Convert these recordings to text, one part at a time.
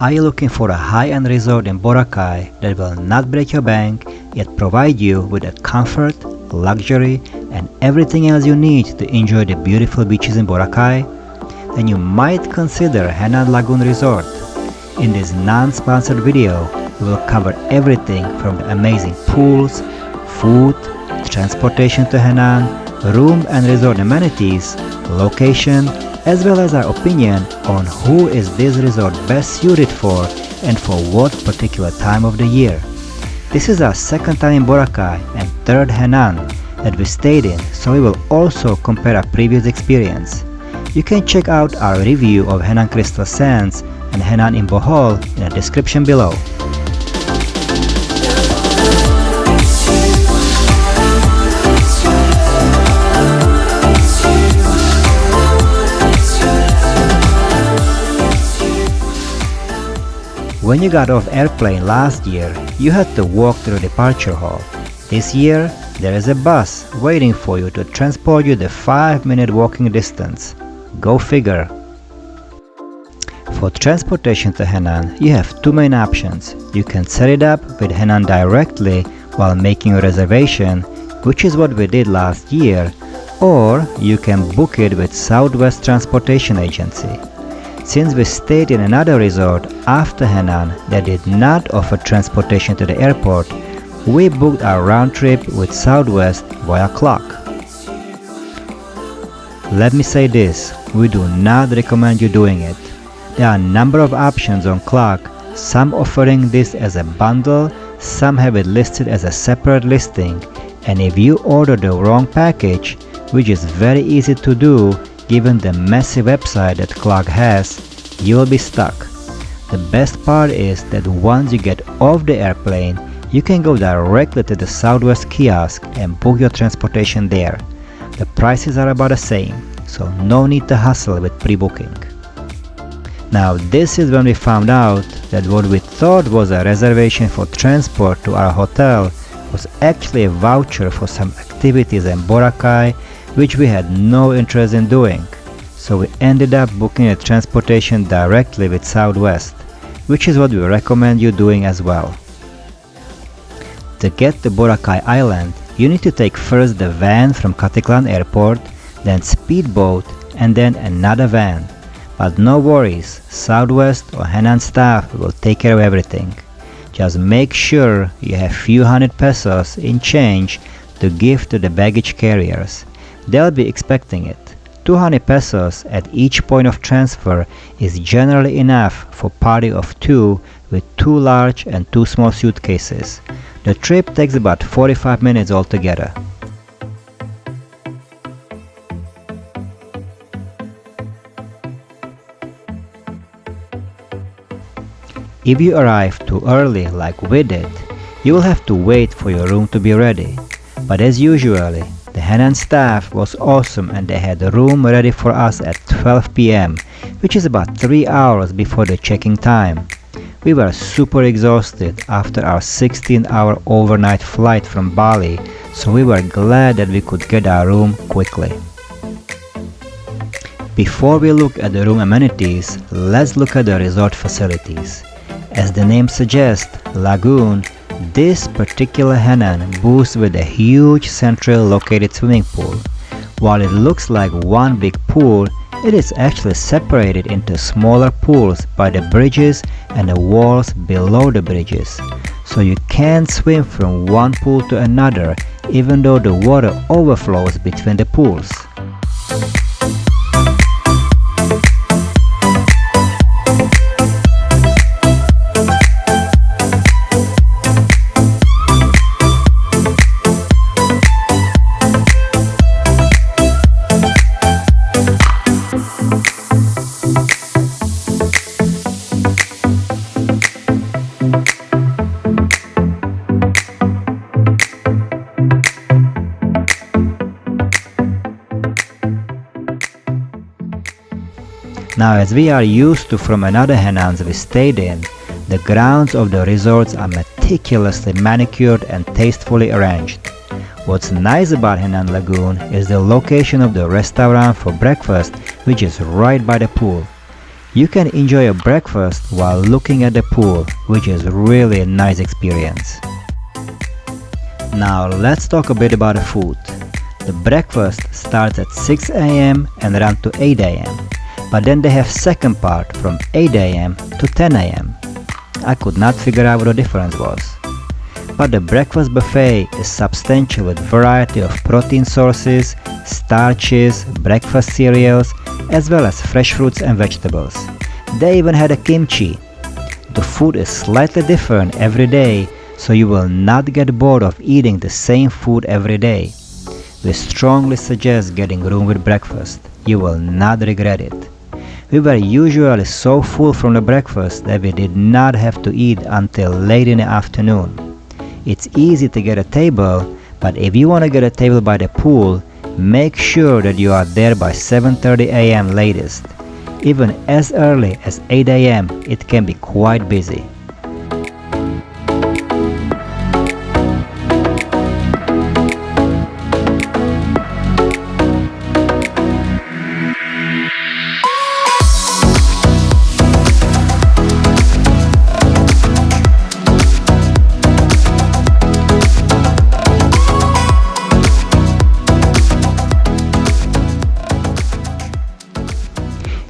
Are you looking for a high-end resort in Boracay that will not break your bank yet provide you with the comfort, luxury, and everything else you need to enjoy the beautiful beaches in Boracay? Then you might consider HENANN Lagoon Resort. In this non-sponsored video, we will cover everything from the amazing pools, food, transportation to Henan, room and resort amenities, location, as well as our opinion on who is this resort best suited for and for what particular time of the year. This is our second time in Boracay and third Henan that we stayed in, so we will also compare our previous experience. You can check out our review of Henan Crystal Sands and Henan in Bohol in the description below. When you got off airplane last year, you had to walk to the departure hall. This year, there is a bus waiting for you to transport you the 5-minute walking distance. Go figure. For transportation to Henan, you have two main options. You can set it up with Henan directly while making a reservation, which is what we did last year, or you can book it with Southwest Transportation Agency. Since we stayed in another resort after Henan that did not offer transportation to the airport, we booked our round trip with Southwest via Clock. Let me say this, we do not recommend you doing it. There are a number of options on Clock, some offering this as a bundle, some have it listed as a separate listing, and if you order the wrong package, which is very easy to do given the massive website that Clock has, you will be stuck. The best part is that once you get off the airplane, you can go directly to the Southwest kiosk and book your transportation there. The prices are about the same, so no need to hustle with pre-booking. Now this is when we found out that what we thought was a reservation for transport to our hotel was actually a voucher for some activities in Boracay which we had no interest in doing. So we ended up booking a transportation directly with Southwest, which is what we recommend you doing as well. To get to Boracay Island, you need to take first the van from Caticlan Airport, then speedboat, and then another van. But no worries, Southwest or Henan staff will take care of everything. Just make sure you have few hundred pesos in change to give to the baggage carriers. They'll be expecting it. 200 pesos at each point of transfer is generally enough for party of 2 with 2 large and 2 small suitcases. The trip takes about 45 minutes altogether. If you arrive too early like we did, you will have to wait for your room to be ready. But as usually, the Henan staff was awesome and they had a room ready for us at 12 p.m., which is about 3 hours before the check-in time. We were super exhausted after our 16-hour overnight flight from Bali, so we were glad that we could get our room quickly. Before we look at the room amenities, let's look at the resort facilities. As the name suggests, Lagoon, this particular Henan boasts with a huge central located swimming pool. While it looks like one big pool, it is actually separated into smaller pools by the bridges and the walls below the bridges. So you can swim from one pool to another even though the water overflows between the pools. Now as we are used to from another Henans we stayed in, the grounds of the resorts are meticulously manicured and tastefully arranged. What's nice about HENANN Lagoon is the location of the restaurant for breakfast, which is right by the pool. You can enjoy a breakfast while looking at the pool, which is really a nice experience. Now let's talk a bit about the food. The breakfast starts at 6 a.m. and runs to 8 a.m. But then they have second part from 8 a.m. to 10 a.m. I could not figure out what the difference was. But the breakfast buffet is substantial with variety of protein sources, starches, breakfast cereals, as well as fresh fruits and vegetables. They even had a kimchi. The food is slightly different every day, so you will not get bored of eating the same food every day. We strongly suggest getting room with breakfast. You will not regret it. We were usually so full from the breakfast that we did not have to eat until late in the afternoon. It's easy to get a table, but if you want to get a table by the pool, make sure that you are there by 7:30 a.m. latest. Even as early as 8 a.m. it can be quite busy.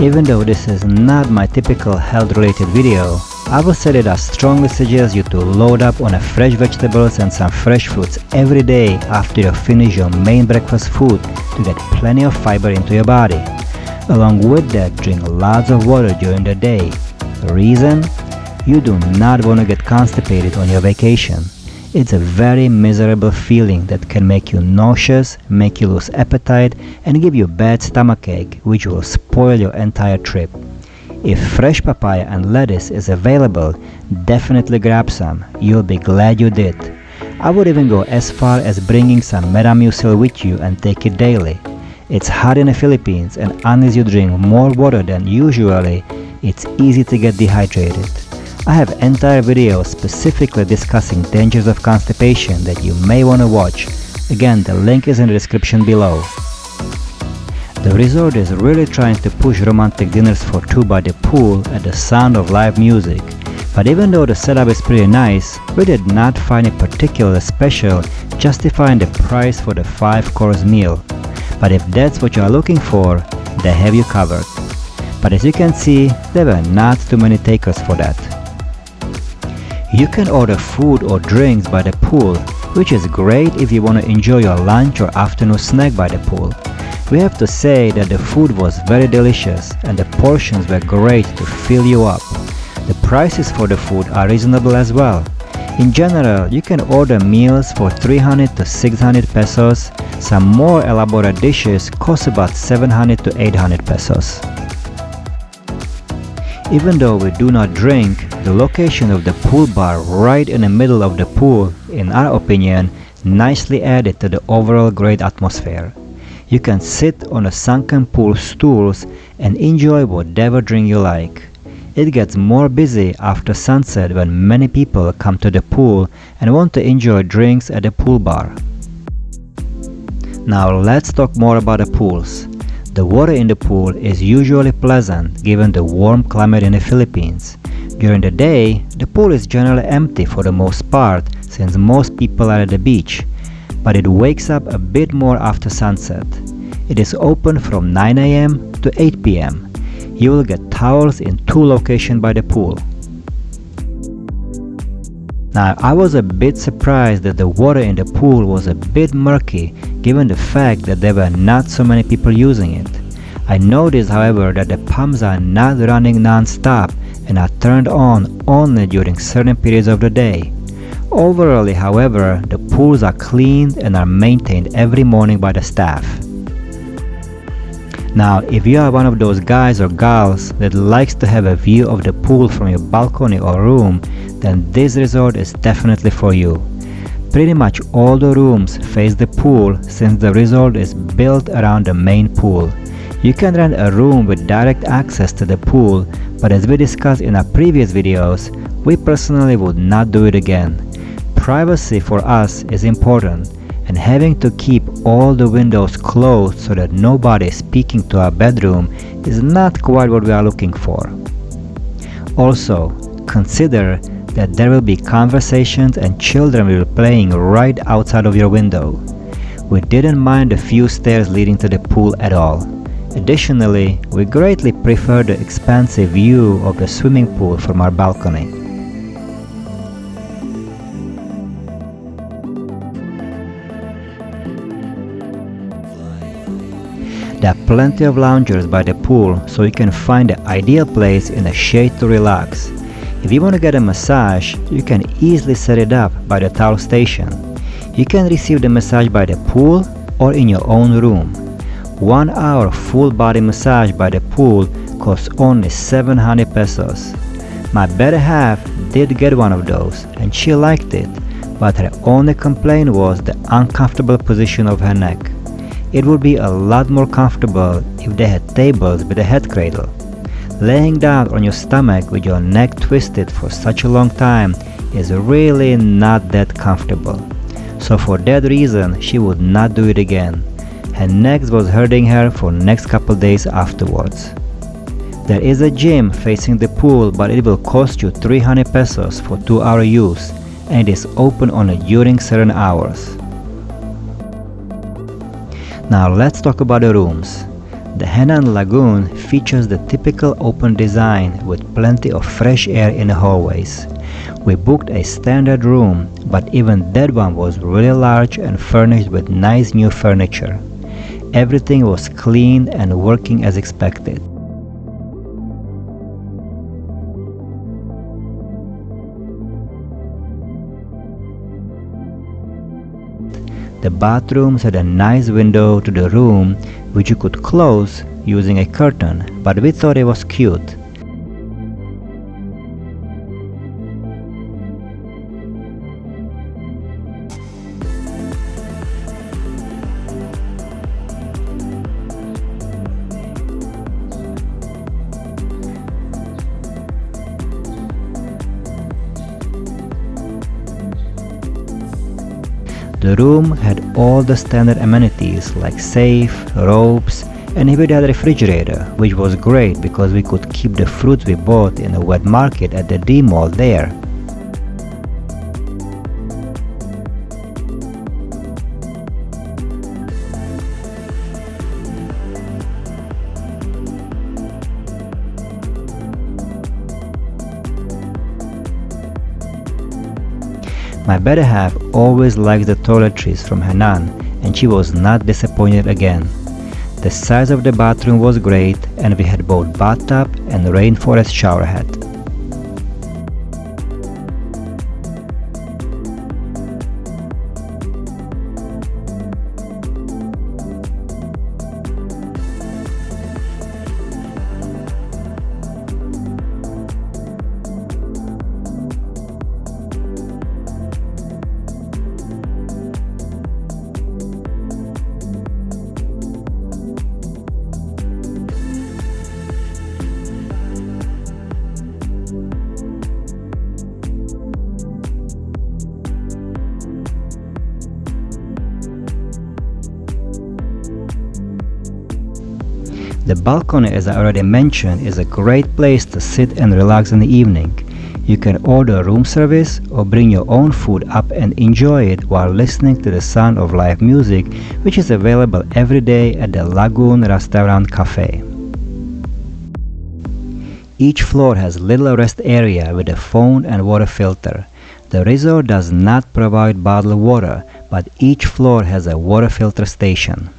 Even though this is not my typical health-related video, I would say that I strongly suggest you to load up on a fresh vegetables and some fresh fruits every day after you finish your main breakfast food to get plenty of fiber into your body. Along with that, drink lots of water during the day. The reason? You do not want to get constipated on your vacation. It's a very miserable feeling that can make you nauseous, make you lose appetite, and give you bad stomachache, which will spoil your entire trip. If fresh papaya and lettuce is available, definitely grab some. You'll be glad you did. I would even go as far as bringing some Metamucil with you and take it daily. It's hot in the Philippines, and unless you drink more water than usually, it's easy to get dehydrated. I have entire videos specifically discussing dangers of constipation that you may want to watch. Again, the link is in the description below. The resort is really trying to push romantic dinners for two by the pool at the sound of live music. But even though the setup is pretty nice, we did not find it particularly special, justifying the price for the 5-course meal. But if that's what you are looking for, they have you covered. But as you can see, there were not too many takers for that. You can order food or drinks by the pool, which is great if you want to enjoy your lunch or afternoon snack by the pool. We have to say that the food was very delicious and the portions were great to fill you up. The prices for the food are reasonable as well. In general, you can order meals for 300 to 600 pesos. Some more elaborate dishes cost about 700 to 800 pesos. Even though we do not drink, the location of the pool bar right in the middle of the pool, in our opinion, nicely added to the overall great atmosphere. You can sit on the sunken pool stools and enjoy whatever drink you like. It gets more busy after sunset when many people come to the pool and want to enjoy drinks at the pool bar. Now let's talk more about the pools. The water in the pool is usually pleasant given the warm climate in the Philippines. During the day, the pool is generally empty for the most part since most people are at the beach, but it wakes up a bit more after sunset. It is open from 9 a.m. to 8 p.m. You will get towels in 2 locations by the pool. Now, I was a bit surprised that the water in the pool was a bit murky given the fact that there were not so many people using it. I noticed, however, that the pumps are not running non-stop and are turned on only during certain periods of the day. Overall, however, the pools are cleaned and are maintained every morning by the staff. Now, if you are one of those guys or gals that likes to have a view of the pool from your balcony or room, then this resort is definitely for you. Pretty much all the rooms face the pool since the resort is built around the main pool. You can rent a room with direct access to the pool, but as we discussed in our previous videos, we personally would not do it again. Privacy for us is important, and having to keep all the windows closed so that nobody is peeking to our bedroom is not quite what we are looking for. Also, consider that there will be conversations and children will be playing right outside of your window. We didn't mind the few stairs leading to the pool at all. Additionally, we greatly prefer the expansive view of the swimming pool from our balcony. There are plenty of loungers by the pool, so you can find the ideal place in the shade to relax. If you want to get a massage, you can easily set it up by the towel station. You can receive the massage by the pool or in your own room. 1 hour full body massage by the pool costs only 700 pesos. My better half did get one of those and she liked it, but her only complaint was the uncomfortable position of her neck. It would be a lot more comfortable if they had tables with a head cradle. Laying down on your stomach with your neck twisted for such a long time is really not that comfortable. So for that reason, she would not do it again. Her neck was hurting her for next couple days afterwards. There is a gym facing the pool, but it will cost you 300 pesos for 2-hour use, and it is open only during certain hours. Now let's talk about the rooms. The HENANN Lagoon features the typical open design with plenty of fresh air in the hallways. We booked a standard room, but even that one was really large and furnished with nice new furniture. Everything was clean and working as expected. The bathrooms had a nice window to the room which you could close using a curtain, but we thought it was cute. The room had all the standard amenities like safe, ropes, and even had a refrigerator, which was great because we could keep the fruits we bought in the wet market at the D Mall there. My better half always likes the toiletries from HENANN, and she was not disappointed again. The size of the bathroom was great, and we had both bathtub and rainforest shower head. The balcony, as I already mentioned, is a great place to sit and relax in the evening. You can order room service or bring your own food up and enjoy it while listening to the sound of live music, which is available every day at the Lagoon Restaurant Cafe. Each floor has little rest area with a phone and water filter. The resort does not provide bottled water, but each floor has a water filter station.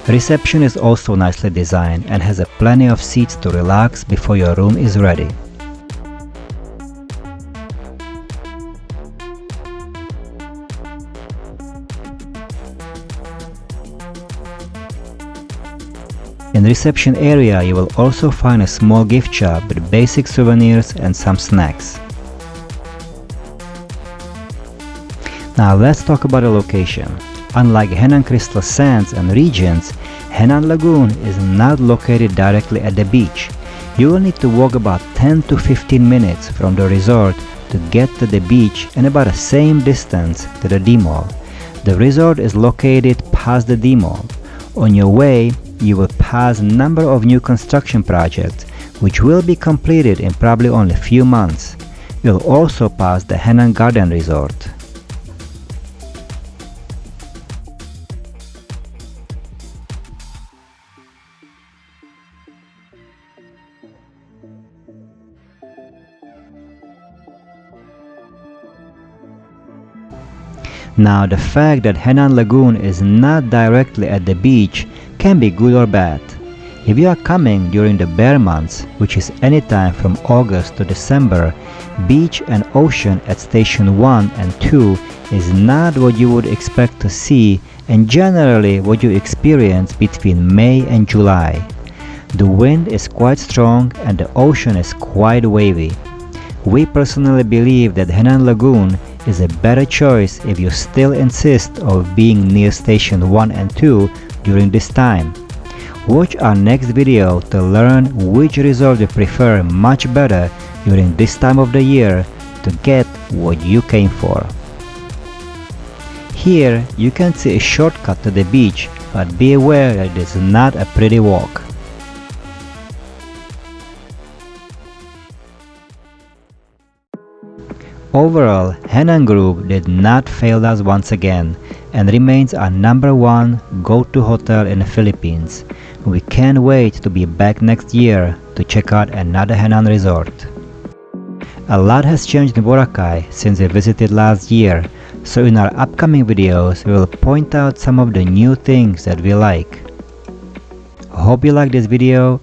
Reception is also nicely designed and has plenty of seats to relax before your room is ready. In the reception area you will also find a small gift shop with basic souvenirs and some snacks. Now let's talk about the location. Unlike Henan Crystal Sands and Regents, Henan Lagoon is not located directly at the beach. You will need to walk about 10 to 15 minutes from the resort to get to the beach and about the same distance to the D-Mall. The resort is located past the D-Mall. On your way, you will pass a number of new construction projects which will be completed in probably only a few months. You'll also pass the Henan Garden Resort. Now, the fact that Henan Lagoon is not directly at the beach can be good or bad. If you are coming during the bear months, which is anytime from August to December, beach and ocean at Station 1 and 2 is not what you would expect to see and generally what you experience between May and July. The wind is quite strong and the ocean is quite wavy. We personally believe that Henan Lagoon is a better choice if you still insist of being near Station 1 and 2 during this time. Watch our next video to learn which resort you prefer much better during this time of the year to get what you came for. Here you can see a shortcut to the beach, but be aware that it is not a pretty walk. Overall, Henan Group did not fail us once again and remains our #1 go-to hotel in the Philippines. We can't wait to be back next year to check out another Henan resort. A lot has changed in Boracay since we visited last year, so in our upcoming videos we will point out some of the new things that we like. Hope you like this video